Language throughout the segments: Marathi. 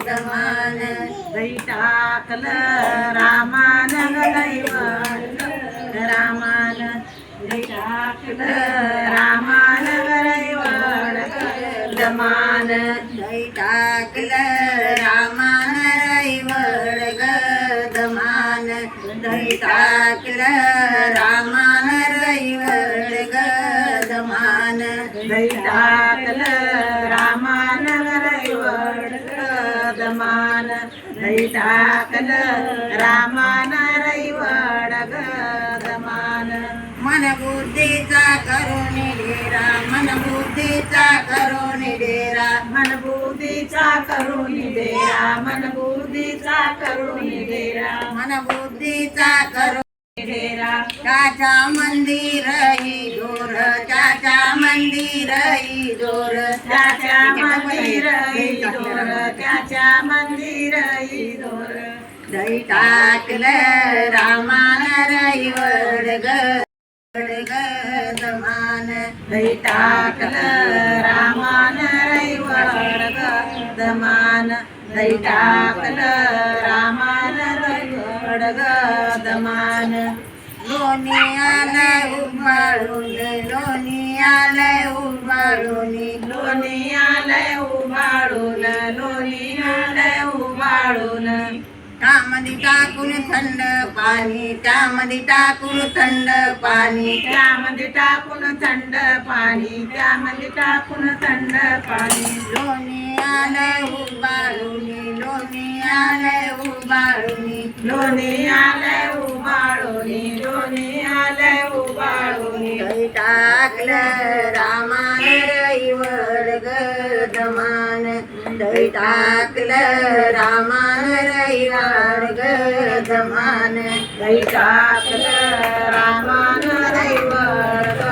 दमान दही टाकलं रामान दैवड रामान दही टाकलं रामान दैवड दमान दही टाकलं रामान दैवड दमान दही टाकलं रामान दैवड दमान दही टाकलं रामान दैवड दमान दही टाकलं रामान दैवड दमान मन बुद्धीचा करून डेरा मन बुद्धीचा करून डेरा मन बुद्धीचा करून डेरा मन बुद्धीचा करून डेरा मन बुद्धीचा करून डेरा चाचा मंदिर दूर चाचा मंदिर दूर चाचा मंदिर दूर चाचा मंदिर दूर दही टाकलं रामान दैवड दमान दही टाकलं रामान दैवड दमान दही टाकलं रामान दैवड दमान लोणी आलंय उभाळून लोणी आलंय उभाळून लोणी आलंय उभाळून लोणी आलंय उभाळून त्यामध्ये टाकून थंड पाणी त्यामध्ये टाकून थंड पाणी त्यामध्ये टाकून थंड पाणी त्यामध्ये टाकून थंड पाणी लोणी आलंय उभाळून लोणी आलंय उभाळून लोणी आलंय उभाळून लोणी आलंय उभाळून दही टाकलं रामान दैवड दमान दही टाकलं रामान दैवड दमान दही टाकलं रामान दैवड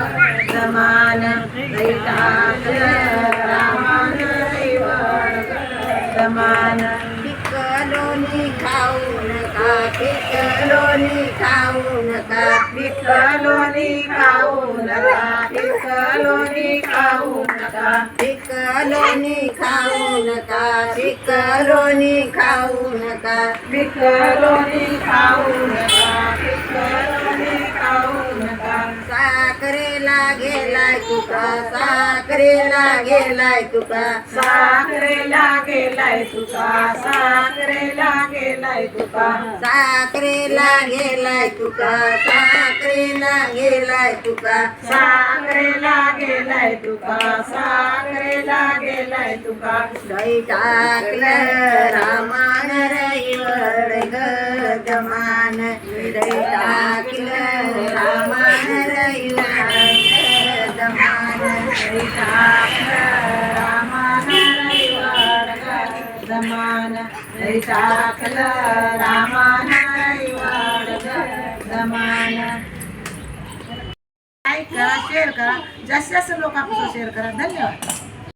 दमान दही टाकलं रामान दैवड दमान लोणी खाऊ नका लोणी खाऊ नका लोणी खाऊ नका लोणी खाऊ नका लोणी खाऊ नका लोणी खाऊ नका लोणी खाऊ नका लोणी खाऊ नका साखरेला गेलाय तुका साखरेला गेलाय तुका साखरेला गेलाय तुका साखरेला गेलाय तुका साखरेला गेलाय तुका साखरेला गेलाय तुका साखरेला गेलाय तुका साखरेला गेलाय तुका दही टाकलं रामान दैवड दमान दही टाकलं रामान दैवड दमान दही टाकलं रामान दैवड दमान दही टाकलं रामान दैवड दमान लाईक करा शेअर करा जास्तीत जास्त लोकांपासून शेअर करा धन्यवाद.